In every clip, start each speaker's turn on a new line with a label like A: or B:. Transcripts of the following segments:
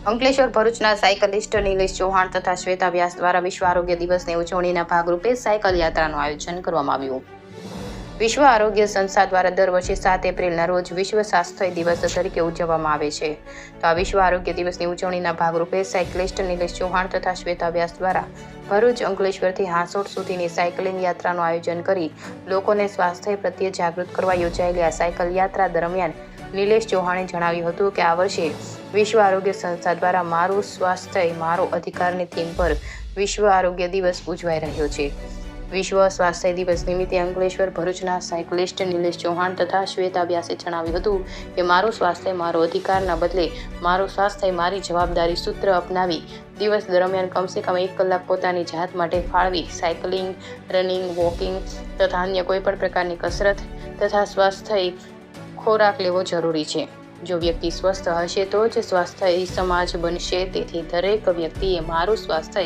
A: અંકલેશ્વર ભરૂચના સાયકલિસ્ટ નિલેશ ચૌહાણ તથા શ્વેતા વ્યાસ દ્વારા વિશ્વ આરોગ્ય દિવસની ઉજવણીના ભાગરૂપે સાયકલ યાત્રાનું આયોજન કરવામાં આવ્યું। વિશ્વ આરોગ્ય સંસ્થા દ્વારા દર વર્ષે 7 એપ્રિલના રોજ વિશ્વ સ્વાસ્થ્ય દિવસ તરીકે ઉજવવામાં આવે છે। તો આ વિશ્વ આરોગ્ય દિવસની ઉજવણીના ભાગરૂપે સાયકલિસ્ટ નિલેશ ચૌહાણ તથા શ્વેતા વ્યાસ દ્વારા ભરૂચ અંકલેશ્વરથી હાંસોટ સુધીની સાયકલિંગ યાત્રાનું આયોજન કરી લોકોને સ્વાસ્થ્ય પ્રત્યે જાગૃત કરવા યોજાયેલી આ સાયકલ યાત્રા દરમિયાન નિલેશ ચૌહાણે જણાવ્યું હતું કે આ વર્ષે વિશ્વ આરોગ્ય સંસ્થા દ્વારા મારું સ્વાસ્થ્ય મારો અધિકારની થીમ પર વિશ્વ આરોગ્ય દિવસ ઉજવાઈ રહ્યો છે। વિશ્વ સ્વાસ્થ્ય દિવસ નિમિત્તે અંકલેશ્વર ભરૂચના સાયકલિસ્ટ નિલેશ ચૌહાણ તથા શ્વેતા વ્યાસે જણાવ્યું હતું કે મારું સ્વાસ્થ્ય મારો અધિકારના બદલે મારું સ્વાસ્થ્ય મારી જવાબદારી સૂત્ર અપનાવી દિવસ દરમિયાન કમસે કમ 1 કલાક પોતાની જાત માટે ફાળવી સાયકલિંગ, રનિંગ, વોકિંગ તથા અન્ય કોઈપણ પ્રકારની કસરત તથા સ્વાસ્થ્ય ખોરાક લેવો જરૂરી છે। જો વ્યક્તિ સ્વસ્થ હશે તો જ સ્વાસ્થ્ય સમાજ બનશે। તેથી દરેક વ્યક્તિએ મારું સ્વાસ્થ્ય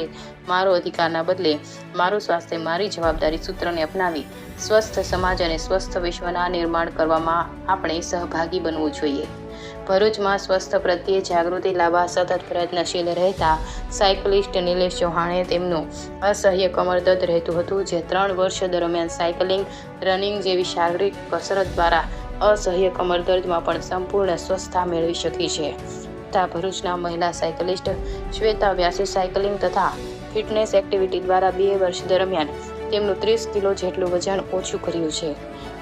A: મારો અધિકારના બદલે મારું સ્વાસ્થ્ય મારી જવાબદારી સૂત્રને અપનાવી સ્વસ્થ સમાજ અને સ્વસ્થ વિશ્વના નિર્માણ કરવામાં આપણે સહભાગી બનવું જોઈએ। ભરૂચમાં સ્વસ્થ પ્રત્યે જાગૃતિ લાવવા સતત પ્રયત્નશીલ રહેતા સાયકલિસ્ટ નિલેશ ચૌહાણે તેમનું અસહ્ય કમરદર્દ રહેતું હતું, જે 3 વર્ષ દરમિયાન સાયકલિંગ, રનિંગ જેવી શારીરિક કસરત દ્વારા અસહ્ય કમરદર્દમાં પણ સંપૂર્ણ સ્વસ્થતા મેળવી શકી છે। તથા ભરૂચના મહિલા સાયકલિસ્ટ શ્વેતા વ્યાસે સાયકલિંગ તથા ફિટનેસ એક્ટિવિટી દ્વારા 2 વર્ષ દરમિયાન તેમનું 30 કિલો જેટલું વજન ઓછું કર્યું છે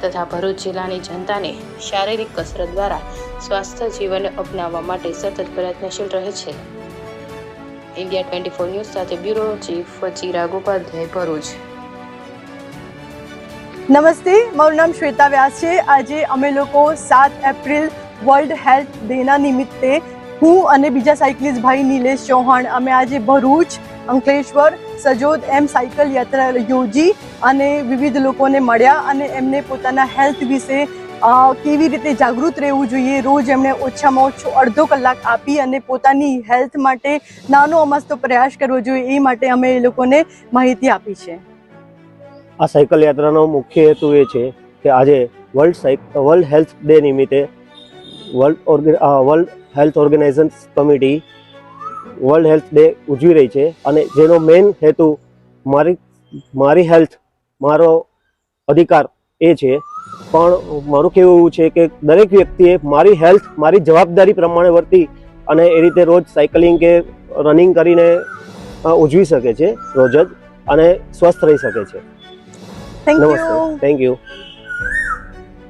A: તથા ભરૂચ જિલ્લાની જનતાને શારીરિક કસરત દ્વારા સ્વાસ્થ્ય જીવન અપનાવવા માટે સતત પ્રયત્નશીલ રહે છે। ઇન્ડિયા 24 ન્યૂઝ સાથે બ્યુરો ચીફ ચિરાગ ઉપાધ્યાય, ભરૂચ।
B: નમસ્તે, મારું નામ શ્વેતા વ્યાસ છે। આજે અમે લોકો 7 એપ્રિલ વર્લ્ડ હેલ્થ ડેના નિમિત્તે હું અને બીજા સાયકલિસ્ટ ભાઈ નિલેશ ચૌહાણ અમે આજે ભરૂચ, અંકલેશ્વર, સજોદ એમ સાયકલ યાત્રા યોજી અને વિવિધ લોકોને મળ્યા અને એમને પોતાના હેલ્થ વિશે કેવી રીતે જાગૃત રહેવું જોઈએ રોજ એમણે ઓછામાં ઓછો અડધો કલાક આપી અને પોતાની હેલ્થ માટે નાનો અમસ્તો પ્રયાસ કરવો જોઈએ એ માટે અમે એ લોકોને માહિતી આપી છે।
C: આ સાયકલ યાત્રાનો મુખ્ય હેતુ એ છે કે આજે વર્લ્ડ હેલ્થ ડે નિમિત્તે world health organisation committee world health day ઉજવી રહી છે અને જેનો મેઇન હેતુ મારી હેલ્થ મારો અધિકાર એ છે। પણ મારું કહેવું એવું છે કે દરેક વ્યક્તિએ મારી હેલ્થ મારી જવાબદારી પ્રમાણે વર્તી અને એ રીતે રોજ સાયકલિંગ કે રનિંગ કરીને ઉજવી શકે છે રોજ જ અને સ્વસ્થ રહી શકે છે।
B: Thank you.
C: Thank you.